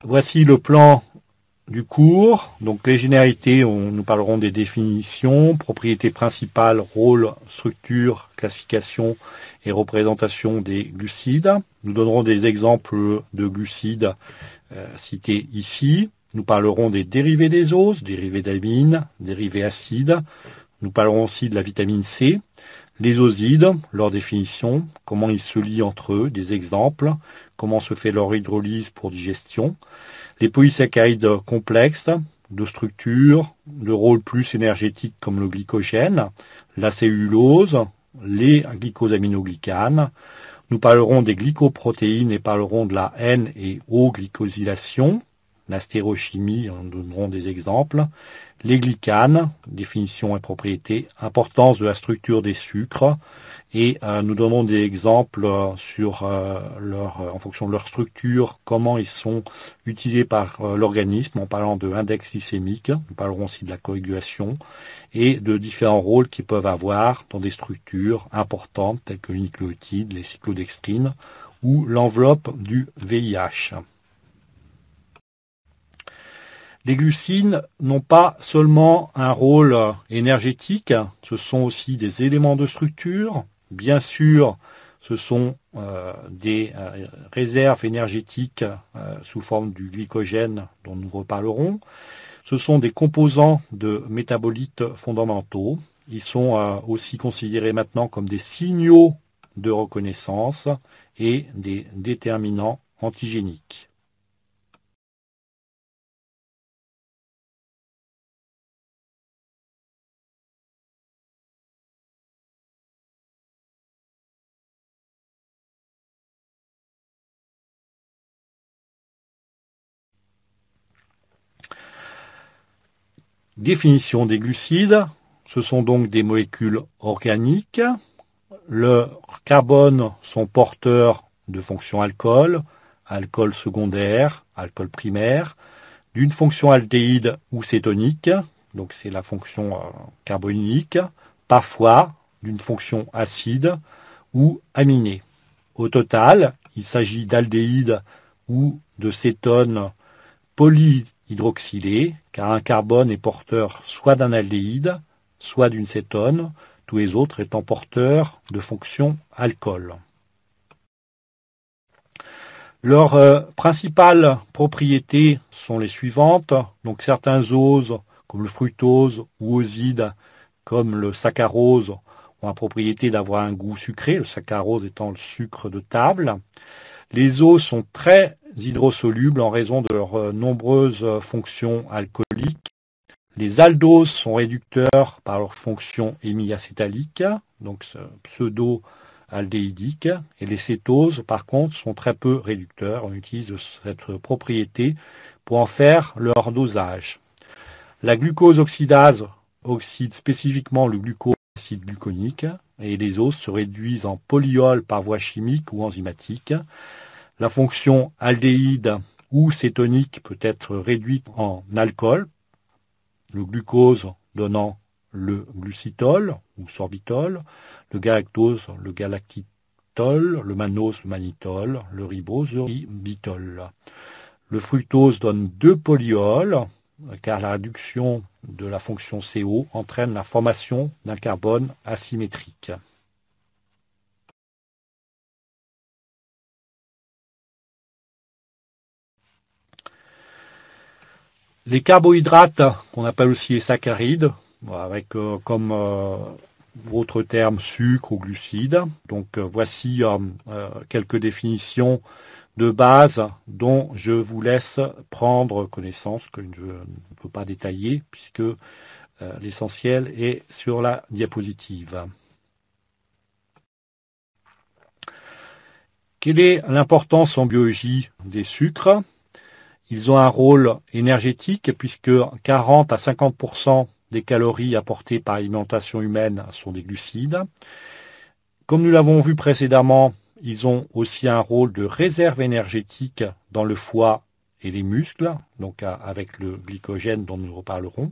Voici le plan du cours. Donc les généralités, nous parlerons des définitions, propriétés principales, rôle, structure, classification et représentation des glucides. Nous donnerons des exemples de glucides cités ici. Nous parlerons des dérivés des oses, dérivés d'amines, dérivés acides. Nous parlerons aussi de la vitamine C, les osides, leur définition, comment ils se lient entre eux, des exemples, comment se fait leur hydrolyse pour digestion, les polysaccharides complexes, de structure, de rôle plus énergétique comme le glycogène, la cellulose, les glycosaminoglycanes. Nous parlerons des glycoprotéines et parlerons de la N- et O-glycosylation, la stéréochimie, nous donnerons des exemples, les glycanes, définition et propriétés, importance de la structure des sucres, et nous donnons des exemples sur en fonction de leur structure, comment ils sont utilisés par l'organisme, en parlant de index glycémique. Nous parlerons aussi de la coagulation et de différents rôles qu'ils peuvent avoir dans des structures importantes telles que les nucléotides, les cyclodextrines ou l'enveloppe du VIH. Les glucides n'ont pas seulement un rôle énergétique, ce sont aussi des éléments de structure. Bien sûr, ce sont des réserves énergétiques sous forme du glycogène dont nous reparlerons. Ce sont des composants de métabolites fondamentaux. Ils sont aussi considérés maintenant comme des signaux de reconnaissance et des déterminants antigéniques. Définition des glucides, ce sont donc des molécules organiques. Le carbone sont porteurs de fonctions alcool, alcool secondaire, alcool primaire, d'une fonction aldéhyde ou cétonique, donc c'est la fonction carbonique, parfois d'une fonction acide ou aminée. Au total, il s'agit d'aldéhyde ou de cétones polyhydroxylés, car un carbone est porteur soit d'un aldéhyde, soit d'une cétone, tous les autres étant porteurs de fonction alcool. Leurs principales propriétés sont les suivantes. Donc certains oses, comme le fructose, ou osides, comme le saccharose, ont la propriété d'avoir un goût sucré, le saccharose étant le sucre de table. Les oses sont très hydrosolubles en raison de leurs nombreuses fonctions alcooliques. Les aldoses sont réducteurs par leur fonction hémiacétalique, donc pseudo-aldéhydique, et les cétoses, par contre, sont très peu réducteurs. On utilise cette propriété pour en faire leur dosage. La glucose oxydase oxyde spécifiquement le glucoacide gluconique, et les oses se réduisent en polyol par voie chimique ou enzymatique. La fonction aldéhyde ou cétonique peut être réduite en alcool, le glucose donnant le glucitol ou sorbitol, le galactose, le galactitol, le mannose, le mannitol, le ribose, le ribitol. Le fructose donne 2 polyols, car la réduction de la fonction CO entraîne la formation d'un carbone asymétrique. Les carbohydrates, qu'on appelle aussi les saccharides, avec comme autre terme sucre ou glucides. Donc voici quelques définitions de base dont je vous laisse prendre connaissance, que je ne peux pas détailler, puisque l'essentiel est sur la diapositive. Quelle est l'importance en biologie des sucres ? Ils ont un rôle énergétique puisque 40 à 50% des calories apportées par l'alimentation humaine sont des glucides. Comme nous l'avons vu précédemment, ils ont aussi un rôle de réserve énergétique dans le foie et les muscles, donc avec le glycogène dont nous reparlerons.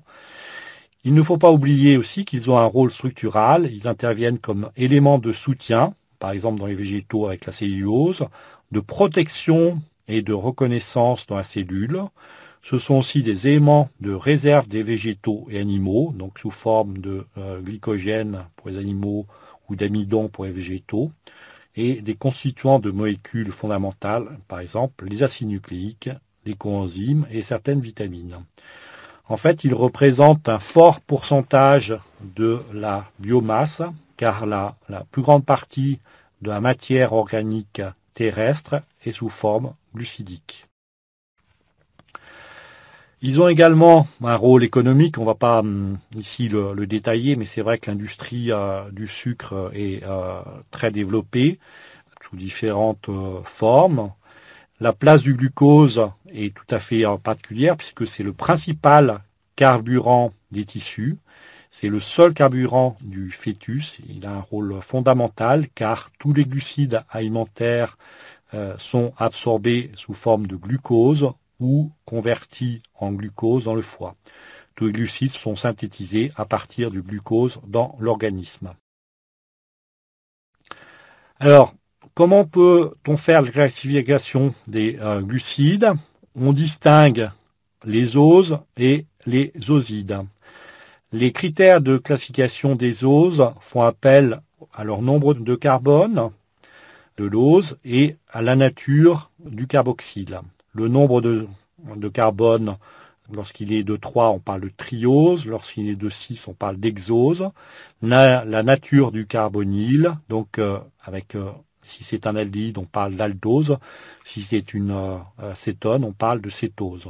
Il ne faut pas oublier aussi qu'ils ont un rôle structural. Ils interviennent comme éléments de soutien, par exemple dans les végétaux avec la cellulose, de protection et de reconnaissance dans la cellule. Ce sont aussi des éléments de réserve des végétaux et animaux, donc sous forme de glycogène pour les animaux ou d'amidon pour les végétaux, et des constituants de molécules fondamentales, par exemple les acides nucléiques, les coenzymes et certaines vitamines. En fait, ils représentent un fort pourcentage de la biomasse, car la plus grande partie de la matière organique terrestre est sous forme glucidique. Ils ont également un rôle économique, on ne va pas ici le détailler, mais c'est vrai que l'industrie du sucre est très développée sous différentes formes. La place du glucose est tout à fait particulière puisque c'est le principal carburant des tissus. C'est le seul carburant du fœtus. Il a un rôle fondamental car tous les glucides alimentaires sont absorbés sous forme de glucose ou convertis en glucose dans le foie. Tous les glucides sont synthétisés à partir du glucose dans l'organisme. Alors, comment peut-on faire la classification des glucides? On distingue les oses et les osides. Les critères de classification des oses font appel à leur nombre de carbone de l'ose et à la nature du carboxyle. Le nombre de carbone, lorsqu'il est de 3, on parle de triose. Lorsqu'il est de 6, on parle d'hexose. La nature du carbonyle, donc si c'est un aldéhyde, on parle d'aldose. Si c'est une cétone, on parle de cétose.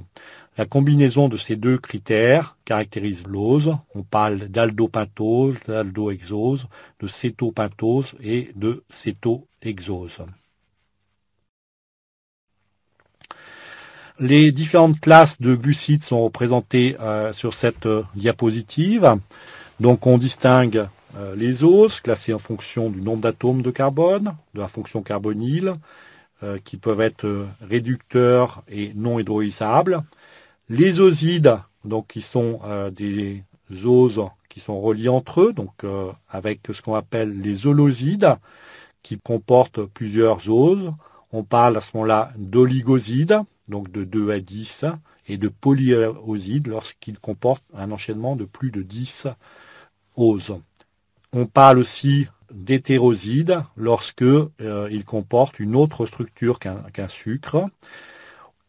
La combinaison de ces deux critères caractérise l'ose. On parle d'aldopentose, d'aldohexose, de cétopentose et de cétohexose. Les différentes classes de glucides sont représentées sur cette diapositive. Donc on distingue les oses, classées en fonction du nombre d'atomes de carbone, de la fonction carbonyle, qui peuvent être réducteurs et non hydrolysables. Les osides, donc qui sont des oses qui sont reliés entre eux, donc avec ce qu'on appelle les holosides, qui comportent plusieurs oses. On parle à ce moment-là d'oligosides, donc de 2 à 10, et de polyosides lorsqu'ils comportent un enchaînement de plus de 10 oses. On parle aussi d'hétérosides lorsque ils comportent une autre structure qu'un sucre.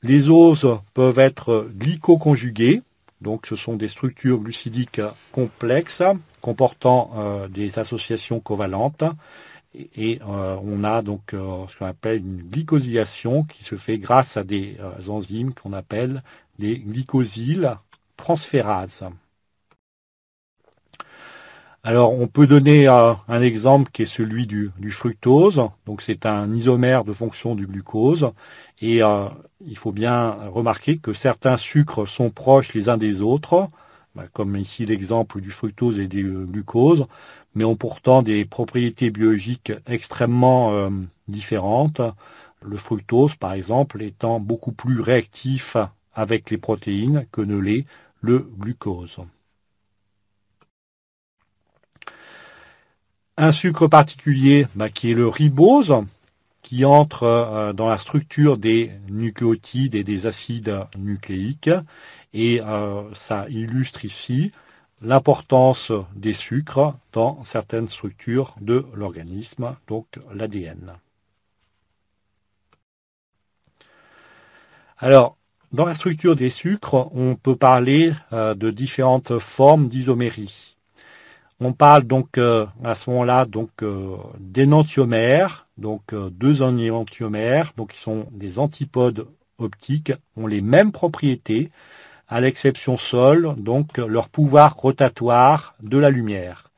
Les oses peuvent être glycoconjuguées, donc ce sont des structures glucidiques complexes comportant des associations covalentes. Et on a donc ce qu'on appelle une glycosylation qui se fait grâce à des enzymes qu'on appelle des glycosyles transférases. Alors on peut donner un exemple qui est celui du fructose. Donc c'est un isomère de fonction du glucose. Et il faut bien remarquer que certains sucres sont proches les uns des autres, comme ici l'exemple du fructose et du glucose, mais ont pourtant des propriétés biologiques extrêmement différentes. Le fructose, par exemple, étant beaucoup plus réactif avec les protéines que ne l'est le glucose. Un sucre particulier qui est le ribose, qui entre dans la structure des nucléotides et des acides nucléiques. Et ça illustre ici l'importance des sucres dans certaines structures de l'organisme, donc l'ADN. Alors, dans la structure des sucres, on peut parler de différentes formes d'isomérie. On parle donc à ce moment-là d'énantiomères, donc deux enantiomères, donc qui sont des antipodes optiques, ont les mêmes propriétés, à l'exception seule, donc leur pouvoir rotatoire de la lumière.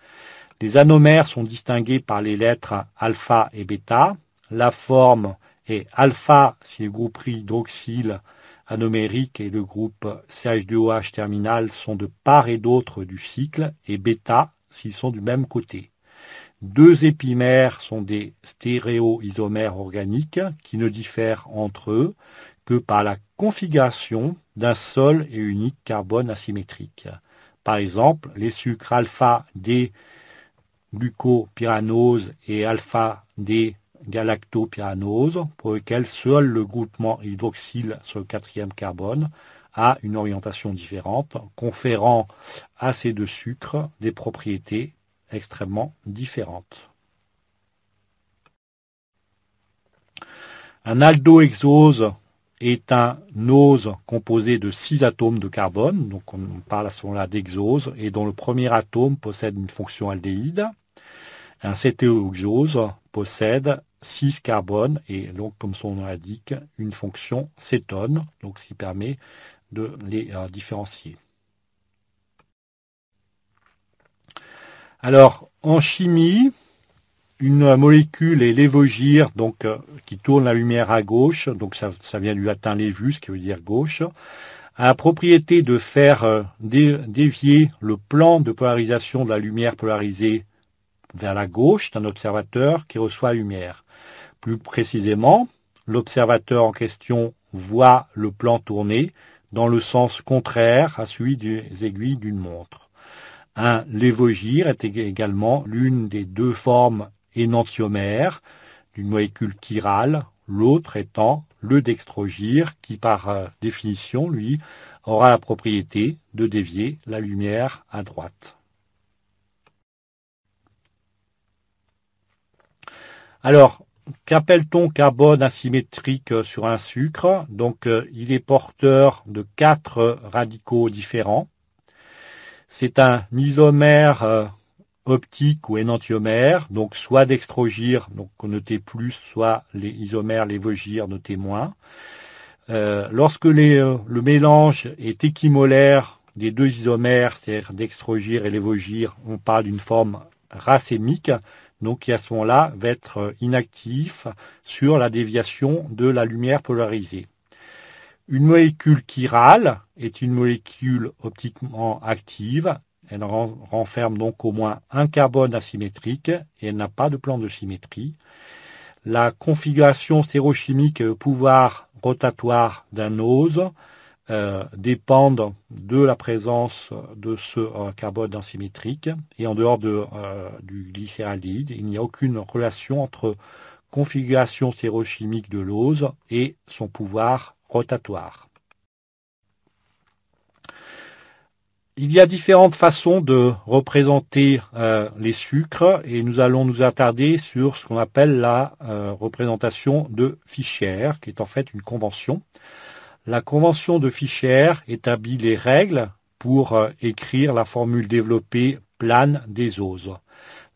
Les anomères sont distingués par les lettres alpha et bêta. La forme est alpha si le groupe hydroxyle anomérique et le groupe CH2OH terminal sont de part et d'autre du cycle, et bêta s'ils sont du même côté. Deux épimères sont des stéréoisomères organiques qui ne diffèrent entre eux que par la configuration d'un seul et unique carbone asymétrique. Par exemple, les sucres alpha-D glucopyranose et alpha-D galactopyranose pour lequel seul le groupement hydroxyle sur le 4e carbone a une orientation différente, conférant à ces deux sucres des propriétés extrêmement différentes. Un aldohexose est un ose composé de 6 atomes de carbone, donc on parle à ce moment-là d'hexose, et dont le premier atome possède une fonction aldéhyde. Un cétéohexose possède 6 carbones et donc, comme son nom l'indique, une fonction cétone, donc ce qui permet de les différencier. Alors, en chimie, une molécule est l'évogir, donc qui tourne la lumière à gauche, donc ça vient du latin levus, qui veut dire gauche, a la propriété de faire dévier le plan de polarisation de la lumière polarisée vers la gauche d'un observateur qui reçoit la lumière. Plus précisément, l'observateur en question voit le plan tourner dans le sens contraire à celui des aiguilles d'une montre. Un lévogir est également l'une des deux formes énantiomères d'une molécule chirale, l'autre étant le dextrogir qui par définition, lui, aura la propriété de dévier la lumière à droite. Alors, qu'appelle-t-on carbone asymétrique sur un sucre? Donc, il est porteur de 4 radicaux différents. C'est un isomère optique ou énantiomère, donc soit dextrogir, donc notez plus, soit les isomères lévogir, notez moins. Lorsque le mélange est équimolaire des deux isomères, c'est-à-dire dextrogir et lévogir, on parle d'une forme racémique, donc qui à ce moment-là va être inactif sur la déviation de la lumière polarisée. Une molécule chirale est une molécule optiquement active. Elle renferme donc au moins un carbone asymétrique et elle n'a pas de plan de symétrie. La configuration stéréochimique et le pouvoir rotatoire d'un ose dépendent de la présence de ce carbone asymétrique. Et en dehors du glycéraldéhyde, il n'y a aucune relation entre configuration stéréochimique de l'ose et son pouvoir rotatoire. Il y a différentes façons de représenter les sucres et nous allons nous attarder sur ce qu'on appelle la représentation de Fischer, qui est en fait une convention. La convention de Fischer établit les règles pour écrire la formule développée plane des oses.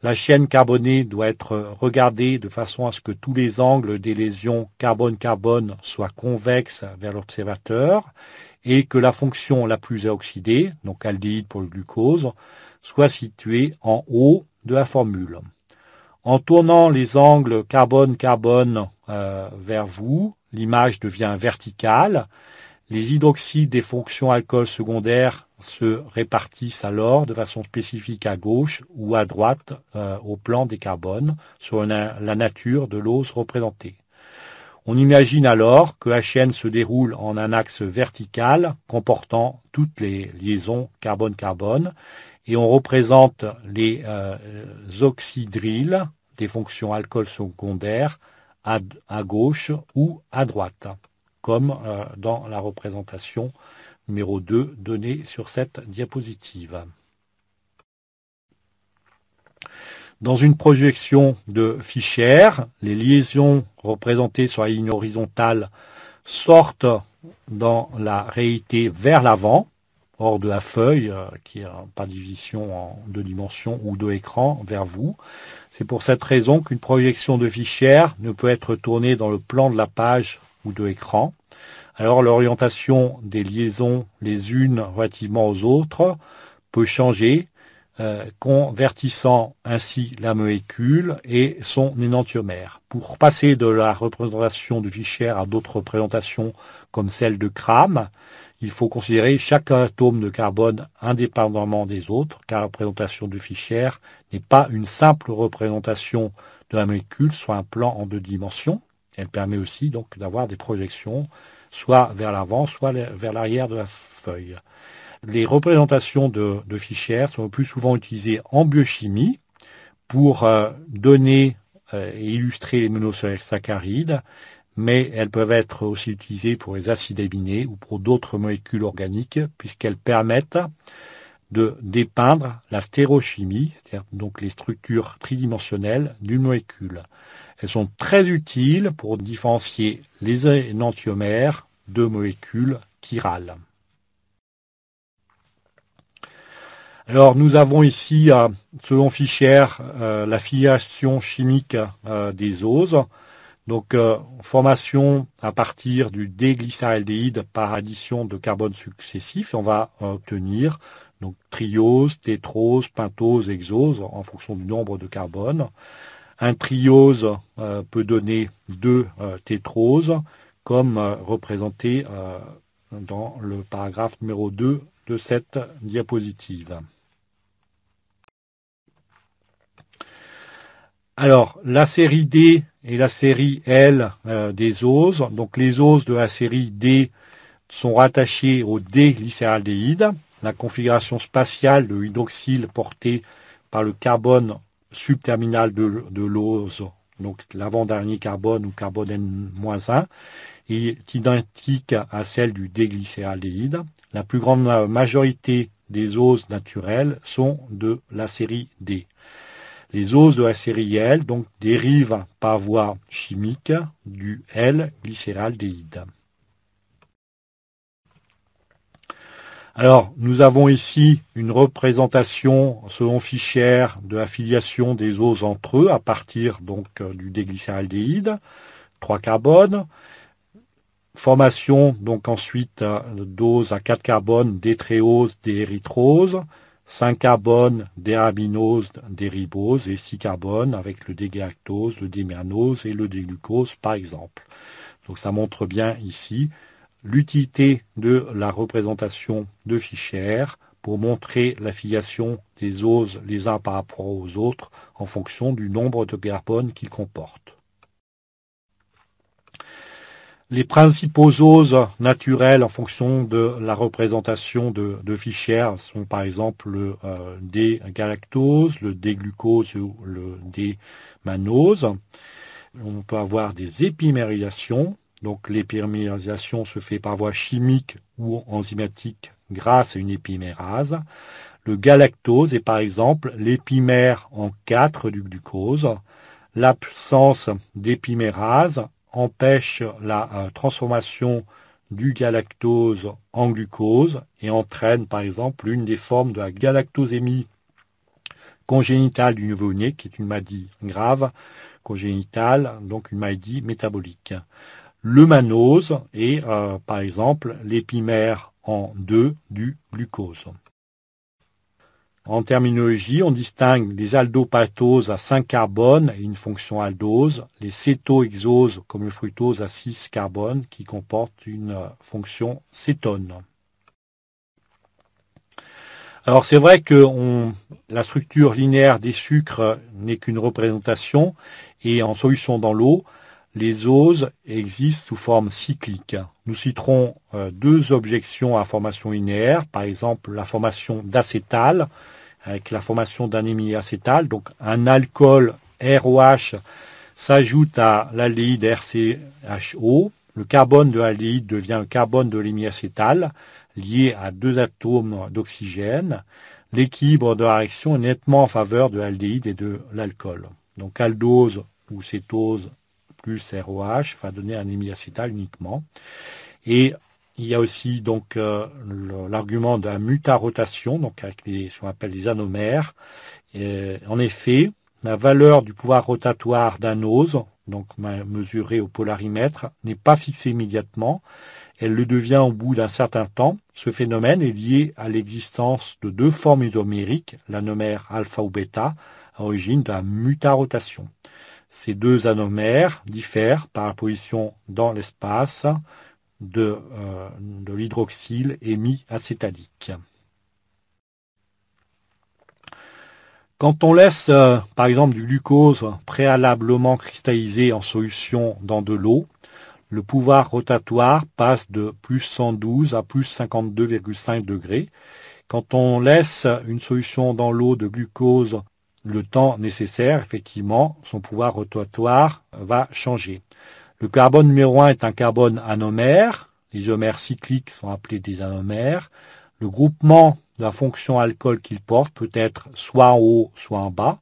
La chaîne carbonée doit être regardée de façon à ce que tous les angles des lésions carbone-carbone soient convexes vers l'observateur et que la fonction la plus oxydée, donc aldéhyde pour le glucose, soit située en haut de la formule. En tournant les angles carbone-carbone vers vous, l'image devient verticale. Les hydroxydes des fonctions alcool secondaires se répartissent alors de façon spécifique à gauche ou à droite au plan des carbones sur la nature de l'ose représentée. On imagine alors que la chaîne se déroule en un axe vertical comportant toutes les liaisons carbone-carbone et on représente les oxydryles des fonctions alcool secondaires à gauche ou à droite, comme dans la représentation numéro 2 donnée sur cette diapositive. Dans une projection de Fischer, les liaisons représentées sur la ligne horizontale sortent dans la réalité vers l'avant, hors de la feuille, qui n'a pas de division en 2 dimensions ou 2 écrans, vers vous. C'est pour cette raison qu'une projection de Fischer ne peut être tournée dans le plan de la page ou de l'écran. Alors l'orientation des liaisons les unes relativement aux autres peut changer, convertissant ainsi la molécule et son énantiomère. Pour passer de la représentation de Fischer à d'autres représentations comme celle de Crame, il faut considérer chaque atome de carbone indépendamment des autres, car la représentation de Fischer n'est pas une simple représentation de la molécule, soit un plan en 2 dimensions. Elle permet aussi donc d'avoir des projections soit vers l'avant, soit vers l'arrière de la feuille. Les représentations de Fischer sont le plus souvent utilisées en biochimie pour donner et illustrer les monosaccharides, mais elles peuvent être aussi utilisées pour les acides aminés ou pour d'autres molécules organiques, puisqu'elles permettent de dépeindre la stéréochimie, c'est-à-dire donc les structures tridimensionnelles d'une molécule. Elles sont très utiles pour différencier les énantiomères de molécules chirales. Alors nous avons ici, selon Fischer, la filiation chimique des oses. Donc formation à partir du déglycéraldéhyde par addition de carbone successifs. Et on va obtenir donc triose, tétrose, pentose, hexose en fonction du nombre de carbone. Un triose peut donner 2 tétroses, comme représenté dans le paragraphe numéro 2 de cette diapositive. Alors, la série D et la série L des oses. Donc, les oses de la série D sont rattachées au déglycéraldéhyde. La configuration spatiale de l'hydroxyle portée par le carbone subterminal de l'ose, donc l'avant-dernier carbone ou carbone N-1, est identique à celle du déglycéraldéhyde. La plus grande majorité des oses naturelles sont de la série D. Les oses de la série L donc, dérivent par voie chimique du L-glycéraldéhyde. Alors, nous avons ici une représentation, selon Fischer, de la filiation des oses entre eux, à partir donc du déglycéraldéhyde, 3 carbones. Formation, donc ensuite, d'oses à 4 carbones, d'étréose, d'érythrose. 5 carbones, d'érabinose, d'éribose et 6 carbones avec le dégalactose, le démernose et le déglucose par exemple. Donc ça montre bien ici l'utilité de la représentation de Fischer pour montrer la filiation des oses les uns par rapport aux autres en fonction du nombre de carbones qu'ils comportent. Les principaux oses naturels en fonction de la représentation de Fischer sont par exemple le D-galactose, le D-glucose ou le D-mannose. On peut avoir des épimérisations. Donc l'épimérisation se fait par voie chimique ou enzymatique grâce à une épimérase. Le galactose est par exemple l'épimère en 4 du glucose. L'absence d'épimérase empêche la transformation du galactose en glucose et entraîne par exemple une des formes de la galactosémie congénitale du nouveau-né, qui est une maladie grave, congénitale, donc une maladie métabolique. Le mannose est par exemple l'épimère en 2 du glucose. En terminologie, on distingue les aldopatoses à 5 carbones et une fonction aldose, les cétohexoses comme le fructose à 6 carbones qui comportent une fonction cétone. Alors c'est vrai que la structure linéaire des sucres n'est qu'une représentation et en solution dans l'eau, les oses existent sous forme cyclique. Nous citerons 2 objections à la formation linéaire, par exemple la formation d'acétal, avec la formation d'un hémiacétal, donc un alcool ROH s'ajoute à l'aldéhyde RCHO, le carbone de l'aldéhyde devient le carbone de l'hémiacétal, lié à 2 atomes d'oxygène. L'équilibre de la réaction est nettement en faveur de l'aldéhyde et de l'alcool. Donc aldose ou cétose plus ROH va donner un hémiacétal uniquement. Et il y a aussi donc l'argument de la mutarotation, donc avec ce qu'on appelle les anomères. En effet, la valeur du pouvoir rotatoire d'un ose, donc mesurée au polarimètre, n'est pas fixée immédiatement. Elle le devient au bout d'un certain temps. Ce phénomène est lié à l'existence de 2 formes isomériques, l'anomère alpha ou bêta, à l'origine de la mutarotation. Ces 2 anomères diffèrent par la position dans l'espace de l'hydroxyle hémiacétalique. Quand on laisse par exemple du glucose préalablement cristallisé en solution dans de l'eau, le pouvoir rotatoire passe de plus 112 à plus 52,5 degrés. Quand on laisse une solution dans l'eau de glucose le temps nécessaire, effectivement, son pouvoir rotatoire va changer. Le carbone numéro 1 est un carbone anomère. Les isomères cycliques sont appelés des anomères. Le groupement de la fonction alcool qu'il porte peut être soit en haut, soit en bas.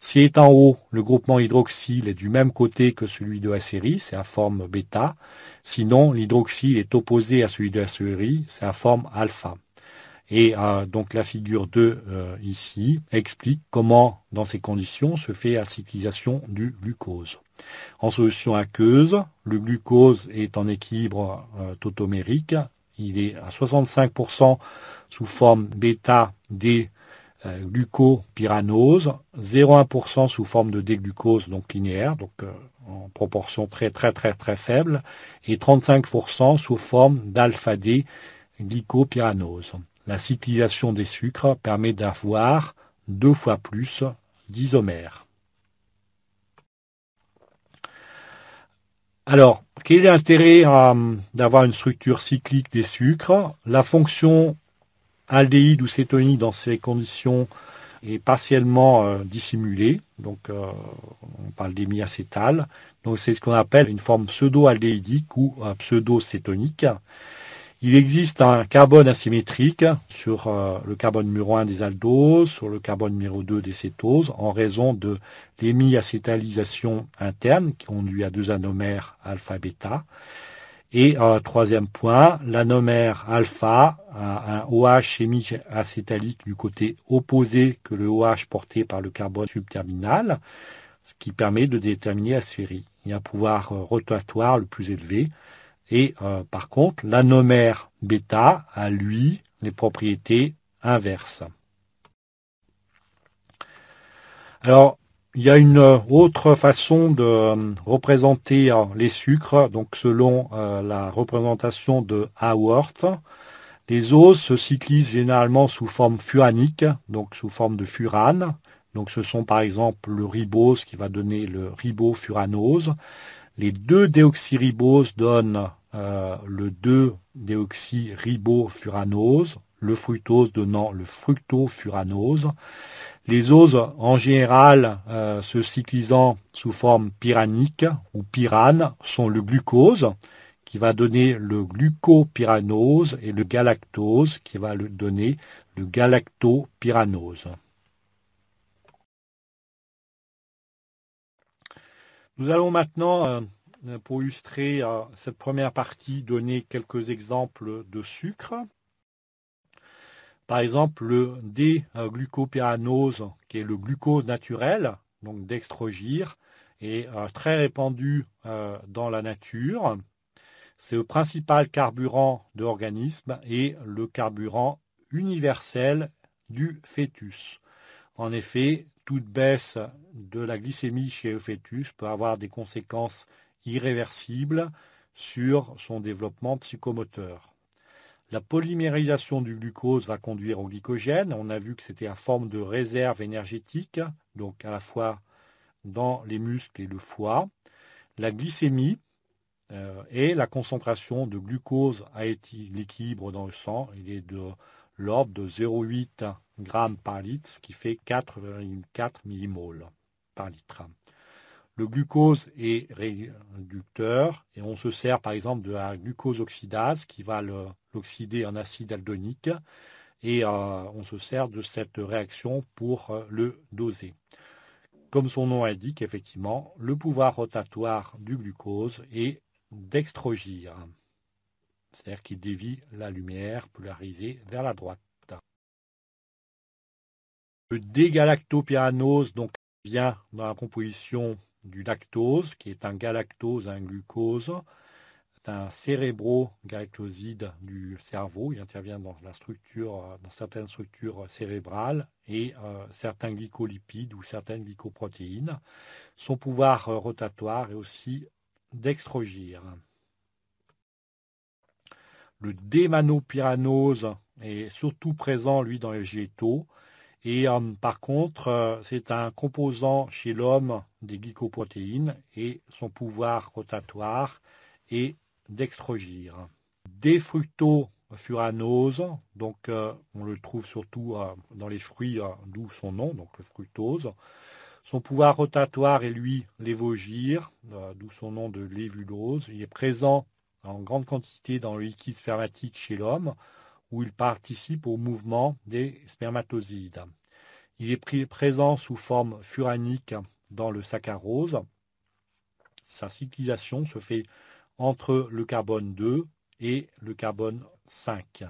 S'il est en haut, le groupement hydroxyle est du même côté que celui de la série, c'est la forme bêta. Sinon, l'hydroxyle est opposé à celui de la série, c'est la forme alpha. Et donc la figure 2 ici explique comment, dans ces conditions, se fait la cyclisation du glucose. En solution aqueuse, le glucose est en équilibre tautomérique. Il est à 65% sous forme bêta-D glucopyranose, 0,1% sous forme de déglucose, donc linéaire, donc en proportion très faible, et 35% sous forme d'alpha-D glycopyranose. La cyclisation des sucres permet d'avoir 2 fois plus d'isomères. Alors, quel est l'intérêt d'avoir une structure cyclique des sucres? La fonction aldéhyde ou cétonique dans ces conditions est partiellement dissimulée. Donc, on parle d'hémiacétal. Donc, c'est ce qu'on appelle une forme pseudo-aldéhydique ou pseudo-cétonique. Il existe un carbone asymétrique sur le carbone numéro 1 des aldoses, sur le carbone numéro 2 des cétoses, en raison de l'hémiacétalisation interne qui conduit à 2 anomères alpha-bêta. Et troisième point, l'anomère alpha a un OH hémiacétalique du côté opposé que le OH porté par le carbone subterminal, ce qui permet de déterminer la série. Il y a un pouvoir rotatoire le plus élevé. Et par contre, l'anomère bêta a, lui, les propriétés inverses. Alors, il y a une autre façon de représenter les sucres, donc selon la représentation de Haworth. Les oses se cyclisent généralement sous forme furanique, donc sous forme de furane. Donc ce sont par exemple le ribose qui va donner le ribofuranose. Les 2-déoxyriboses donnent le 2-déoxyribofuranose, le fructose donnant le fructofuranose. Les oses, en général, se cyclisant sous forme pyranique ou pyrane, sont le glucose, qui va donner le glucopyranose, et le galactose, qui va donner le galactopyranose. Nous allons maintenant, pour illustrer cette première partie, donner quelques exemples de sucre. Par exemple, le D-glucopyranose, qui est le glucose naturel, donc dextrogir, est très répandu dans la nature. C'est le principal carburant de l'organisme et le carburant universel du fœtus. En effet, toute baisse de la glycémie chez le fœtus peut avoir des conséquences irréversibles sur son développement psychomoteur. La polymérisation du glucose va conduire au glycogène. On a vu que c'était une forme de réserve énergétique, donc à la fois dans les muscles et le foie. La glycémie et la concentration de glucose à l'équilibre dans le sang, il est de l'ordre de 0,8 g par litre, ce qui fait 4,4 millimoles par litre. Le glucose est réducteur et on se sert par exemple de la glucose oxydase qui va l'oxyder en acide aldonique et on se sert de cette réaction pour le doser. Comme son nom indique, effectivement, le pouvoir rotatoire du glucose est dextrogir, c'est-à-dire qu'il dévie la lumière polarisée vers la droite. Le dégalactopyranose donc vient dans la composition du lactose, qui est un galactose, un glucose. C'est un cérébrogalactoside du cerveau. Il intervient dans certaines structures cérébrales et certains glycolipides ou certaines glycoprotéines. Son pouvoir rotatoire est aussi dextrogir. Le démanopyranose est surtout présent, lui, dans les végétaux. Et par contre, c'est un composant chez l'homme des glycoprotéines et son pouvoir rotatoire est dextrogir. Défructofuranose furanose, donc on le trouve surtout dans les fruits, d'où son nom, donc le fructose. Son pouvoir rotatoire est lui lévogir, d'où son nom de lévulose. Il est présent en grande quantité dans le liquide spermatique chez l'homme, où il participe au mouvement des spermatozoïdes. Il est présent sous forme furanique dans le saccharose. Sa cyclisation se fait entre le carbone 2 et le carbone 5.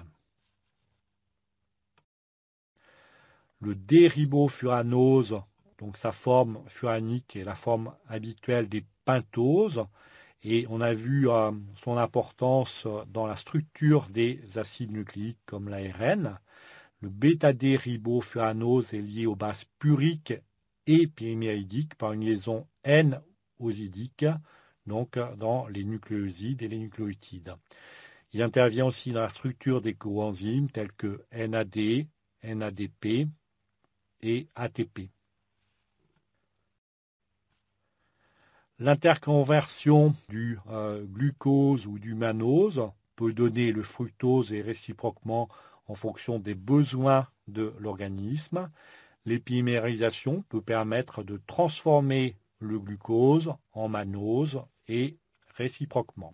Le déribofuranose, donc sa forme furanique est la forme habituelle des pentoses, et on a vu son importance dans la structure des acides nucléiques comme l'ARN. Le bêta-déribofuranose est lié aux bases puriques et pyriméridiques par une liaison N-osidique, donc dans les nucléosides et les nucléotides. Il intervient aussi dans la structure des coenzymes tels que NAD, NADP et ATP. L'interconversion du glucose ou du mannose peut donner le fructose et réciproquement en fonction des besoins de l'organisme. L'épimérisation peut permettre de transformer le glucose en mannose et réciproquement.